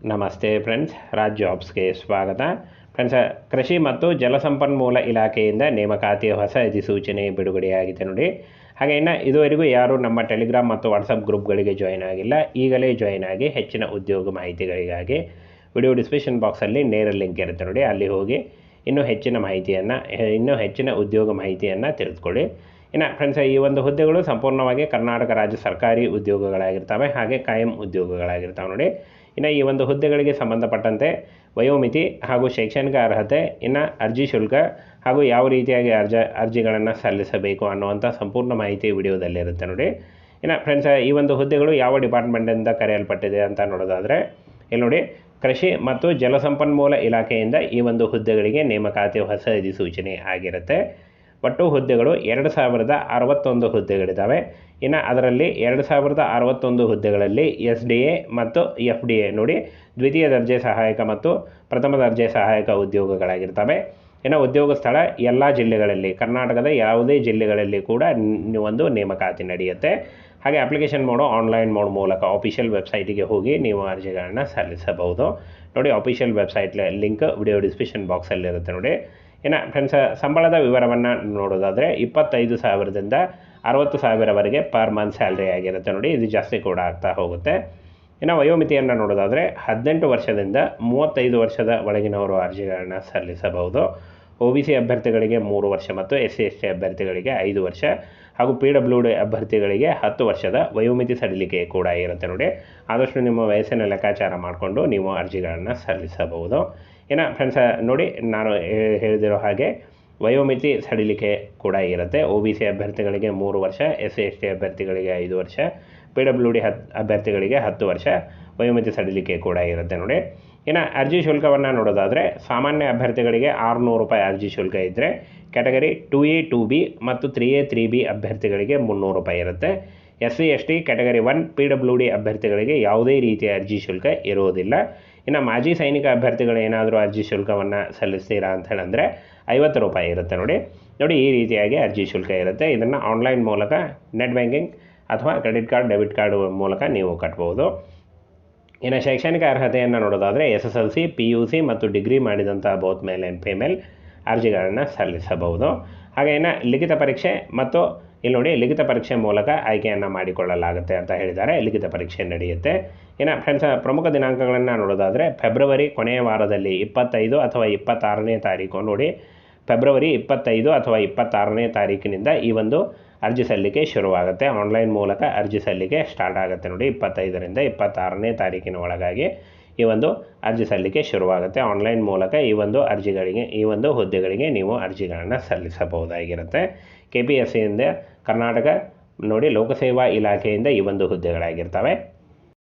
ನಮಸ್ತೆ ಫ್ರೆಂಡ್ಸ್, ರಾಜ್ ಜಾಬ್ಸ್ಗೆ ಸ್ವಾಗತ. ಫ್ರೆಂಡ್ಸ್, ಕೃಷಿ ಮತ್ತು ಜಲಸಂಪನ್ಮೂಲ ಇಲಾಖೆಯಿಂದ ನೇಮಕಾತಿಯ ಹೊಸ ಅಧಿಸೂಚನೆ ಬಿಡುಗಡೆಯಾಗಿದೆ ನೋಡಿ. ಹಾಗೆ ಇನ್ನು ಇದುವರೆಗೂ ಯಾರು ನಮ್ಮ ಟೆಲಿಗ್ರಾಮ್ ಮತ್ತು ವಾಟ್ಸಪ್ ಗ್ರೂಪ್ಗಳಿಗೆ ಜಾಯ್ನ್ ಆಗಿಲ್ಲ, ಈಗಲೇ ಜಾಯ್ನ್ ಆಗಿ ಹೆಚ್ಚಿನ ಉದ್ಯೋಗ ಮಾಹಿತಿಗಳಿಗಾಗಿ ವಿಡಿಯೋ ಡಿಸ್ಕ್ರಿಪ್ಷನ್ ಬಾಕ್ಸಲ್ಲಿ ನೇರ ಲಿಂಕ್ ಇರುತ್ತೆ ನೋಡಿ, ಅಲ್ಲಿ ಹೋಗಿ ಇನ್ನೂ ಹೆಚ್ಚಿನ ಉದ್ಯೋಗ ಮಾಹಿತಿಯನ್ನು ತಿಳಿದುಕೊಳ್ಳಿ. ಇನ್ನು ಫ್ರೆಂಡ್ಸ್, ಈ ಒಂದು ಹುದ್ದೆಗಳು ಸಂಪೂರ್ಣವಾಗಿ ಕರ್ನಾಟಕ ರಾಜ್ಯ ಸರ್ಕಾರಿ ಉದ್ಯೋಗಗಳಾಗಿರ್ತವೆ, ಹಾಗೆ ಕಾಯಂ ಉದ್ಯೋಗಗಳಾಗಿರ್ತವೆ ನೋಡಿ. ಇನ್ನು ಈ ಒಂದು ಹುದ್ದೆಗಳಿಗೆ ಸಂಬಂಧಪಟ್ಟಂತೆ ವಯೋಮಿತಿ ಹಾಗೂ ಶೈಕ್ಷಣಿಕ ಅರ್ಹತೆ, ಇನ್ನು ಅರ್ಜಿ ಶುಲ್ಕ ಹಾಗೂ ಯಾವ ರೀತಿಯಾಗಿ ಅರ್ಜಿಗಳನ್ನು ಸಲ್ಲಿಸಬೇಕು ಅನ್ನುವಂಥ ಸಂಪೂರ್ಣ ಮಾಹಿತಿ ವಿಡಿಯೋದಲ್ಲಿರುತ್ತೆ ನೋಡಿ. ಇನ್ನು ಫ್ರೆಂಡ್ಸ್, ಈ ಒಂದು ಹುದ್ದೆಗಳು ಯಾವ ಡಿಪಾರ್ಟ್ಮೆಂಟಿಂದ ಕರೆಯಲ್ಪಟ್ಟಿದೆ ಅಂತ ನೋಡೋದಾದರೆ, ಇಲ್ಲಿ ನೋಡಿ, ಕೃಷಿ ಮತ್ತು ಜಲಸಂಪನ್ಮೂಲ ಇಲಾಖೆಯಿಂದ ಈ ಒಂದು ಹುದ್ದೆಗಳಿಗೆ ನೇಮಕಾತಿ ಹೊಸ ಅಧಿಸೂಚನೆ ಆಗಿರುತ್ತೆ. ಒಟ್ಟು ಹುದ್ದೆಗಳು 2061 ಹುದ್ದೆಗಳಿದ್ದಾವೆ. ಇನ್ನು ಅದರಲ್ಲಿ 2061 ಹುದ್ದೆಗಳಲ್ಲಿ SDA ಮತ್ತು FDA ನೋಡಿ, ದ್ವಿತೀಯ ದರ್ಜೆ ಸಹಾಯಕ ಮತ್ತು ಪ್ರಥಮ ದರ್ಜೆ ಸಹಾಯಕ ಉದ್ಯೋಗಗಳಾಗಿರ್ತವೆ. ಇನ್ನು ಉದ್ಯೋಗ ಸ್ಥಳ ಎಲ್ಲ ಜಿಲ್ಲೆಗಳಲ್ಲಿ, ಕರ್ನಾಟಕದ ಯಾವುದೇ ಜಿಲ್ಲೆಗಳಲ್ಲಿ ಕೂಡ ಒಂದು ನೇಮಕಾತಿ ನಡೆಯುತ್ತೆ. ಹಾಗೆ ಅಪ್ಲಿಕೇಶನ್ ಮೋಡು ಆನ್ಲೈನ್ ಮೋಡ್ ಮೂಲಕ ಆಫಿಷಿಯಲ್ ವೆಬ್ಸೈಟಿಗೆ ಹೋಗಿ ನೀವು ಅರ್ಜಿಗಳನ್ನು ಸಲ್ಲಿಸಬಹುದು ನೋಡಿ. Official website link video description ಬಾಕ್ಸಲ್ಲಿರುತ್ತೆ ನೋಡಿ. ಇನ್ನು ಫ್ರೆಂಡ್ಸ್, ಸಂಬಳದ ವಿವರವನ್ನು ನೋಡೋದಾದರೆ 25,000ದಿಂದ 60,000ವರೆಗೆ ಪರ್ ಮಂತ್ ಸ್ಯಾಲ್ರಿ ಆಗಿರುತ್ತೆ ನೋಡಿ. ಇದು ಜಾಸ್ತಿ ಕೂಡ ಆಗ್ತಾ ಹೋಗುತ್ತೆ. ಇನ್ನು ವಯೋಮಿತಿಯನ್ನು ನೋಡೋದಾದರೆ 18 ವರ್ಷದಿಂದ 35 ವರ್ಷದ ಒಳಗಿನವರು ಅರ್ಜಿಗಳನ್ನು ಸಲ್ಲಿಸಬಹುದು. OBC ಅಭ್ಯರ್ಥಿಗಳಿಗೆ 3 ವರ್ಷ ಮತ್ತು SC/ST ಅಭ್ಯರ್ಥಿಗಳಿಗೆ 5 ವರ್ಷ ಹಾಗೂ PWD ಅಭ್ಯರ್ಥಿಗಳಿಗೆ 10 ವರ್ಷದ ವಯೋಮಿತಿ ಸಡಿಲಿಕೆ ಕೂಡ ಇರುತ್ತೆ ನೋಡಿ. ಆದಷ್ಟು ನಿಮ್ಮ ವಯಸ್ಸಿನ ಲೆಕ್ಕಾಚಾರ ಮಾಡಿಕೊಂಡು ನೀವು ಅರ್ಜಿಗಳನ್ನು ಸಲ್ಲಿಸಬಹುದು. ಇನ್ನು ಫ್ರೆಂಡ್ಸ್ ನೋಡಿ, ನಾನು ಹೇಳಿದಿರೋ ಹಾಗೆ ವಯೋಮಿತಿ ಸಡಿಲಿಕೆ ಕೂಡ ಇರುತ್ತೆ. OBC ಅಭ್ಯರ್ಥಿಗಳಿಗೆ 3 ವರ್ಷ, SC/ST ಅಭ್ಯರ್ಥಿಗಳಿಗೆ 5 ವರ್ಷ, PWD ಅಭ್ಯರ್ಥಿಗಳಿಗೆ 10 ವರ್ಷ ವಯೋಮಿತಿ ಸಡಿಲಿಕೆ ಕೂಡ ಇರುತ್ತೆ ನೋಡಿ. ಇನ್ನು ಅರ್ಜಿ ಶುಲ್ಕವನ್ನು ನೋಡೋದಾದರೆ, ಸಾಮಾನ್ಯ ಅಭ್ಯರ್ಥಿಗಳಿಗೆ 600 ರೂಪಾಯಿ ಅರ್ಜಿ ಶುಲ್ಕ ಇದ್ದರೆ, ಕ್ಯಾಟಗರಿ 2A 2B ಮತ್ತು 3A 3B ಅಭ್ಯರ್ಥಿಗಳಿಗೆ 300 ರೂಪಾಯಿ ಇರುತ್ತೆ. SC/ST ಕ್ಯಾಟಗರಿ 1 PWD ಅಭ್ಯರ್ಥಿಗಳಿಗೆ ಯಾವುದೇ ರೀತಿಯ ಅರ್ಜಿ ಶುಲ್ಕ ಇರುವುದಿಲ್ಲ. ಇನ್ನು ಮಾಜಿ ಸೈನಿಕ ಅಭ್ಯರ್ಥಿಗಳು ಏನಾದರೂ ಅರ್ಜಿ ಶುಲ್ಕವನ್ನು ಸಲ್ಲಿಸ್ತೀರಾ ಅಂತ ಹೇಳಂದರೆ 50 ರೂಪಾಯಿ ಇರುತ್ತೆ ನೋಡಿ. ಈ ರೀತಿಯಾಗಿ ಅರ್ಜಿ ಶುಲ್ಕ ಇರುತ್ತೆ. ಇದನ್ನು ಆನ್ಲೈನ್ ಮೂಲಕ, ನೆಟ್ ಬ್ಯಾಂಕಿಂಗ್ ಅಥವಾ ಕ್ರೆಡಿಟ್ ಕಾರ್ಡ್, ಡೆಬಿಟ್ ಕಾರ್ಡ್ ಮೂಲಕ ನೀವು ಕಟ್ಬೋದು. ಇನ್ನು ಶೈಕ್ಷಣಿಕ ಅರ್ಹತೆಯನ್ನು ನೋಡೋದಾದರೆ SSLC, PUC ಮತ್ತು ಡಿಗ್ರಿ ಮಾಡಿದಂಥ ಬೋತ್ ಮೇಲ್ ಆ್ಯಂಡ್ ಫಿಮೇಲ್ ಅರ್ಜಿಗಳನ್ನು ಸಲ್ಲಿಸಬಹುದು. ಹಾಗೆ ಇನ್ನು ಲಿಖಿತ ಪರೀಕ್ಷೆ ಮತ್ತು ಇಲ್ಲಿ ನೋಡಿ, ಲಿಖಿತ ಪರೀಕ್ಷೆ ಮೂಲಕ ಆಯ್ಕೆಯನ್ನು ಮಾಡಿಕೊಳ್ಳಲಾಗುತ್ತೆ ಅಂತ ಹೇಳಿದ್ದಾರೆ. ಲಿಖಿತ ಪರೀಕ್ಷೆ ನಡೆಯುತ್ತೆ. ಇನ್ನು ಫ್ರೆಂಡ್ಸ್, ಪ್ರಮುಖ ದಿನಾಂಕಗಳನ್ನು ನೋಡೋದಾದರೆ ಫೆಬ್ರವರಿ ಕೊನೆಯ ವಾರದಲ್ಲಿ 25 ಅಥವಾ 26ನೇ ತಾರೀಕು ನೋಡಿ. ಫೆಬ್ರವರಿ 25 ಅಥವಾ 26ನೇ ತಾರೀಕಿನಿಂದ ಈ ಒಂದು ಅರ್ಜಿ ಸಲ್ಲಿಕೆ ಶುರುವಾಗುತ್ತೆ. ಆನ್ಲೈನ್ ಮೂಲಕ ಅರ್ಜಿ ಸಲ್ಲಿಕೆ ಸ್ಟಾರ್ಟ್ ಆಗುತ್ತೆ ನೋಡಿ. 25ರಿಂದ 26ನೇ ತಾರೀಕಿನ ಒಳಗಾಗಿ ಈ ಒಂದು ಅರ್ಜಿ ಸಲ್ಲಿಕೆ ಶುರುವಾಗುತ್ತೆ. ಆನ್ಲೈನ್ ಮೂಲಕ ಈ ಒಂದು ಹುದ್ದೆಗಳಿಗೆ ನೀವು ಅರ್ಜಿಗಳನ್ನು ಸಲ್ಲಿಸಬಹುದಾಗಿರುತ್ತೆ. KPSCಯಿಂದ ಕರ್ನಾಟಕ ನೋಡಿ, ಲೋಕಸೇವಾ ಇಲಾಖೆಯಿಂದ ಈ ಒಂದು ಹುದ್ದೆಗಳಾಗಿರ್ತವೆ.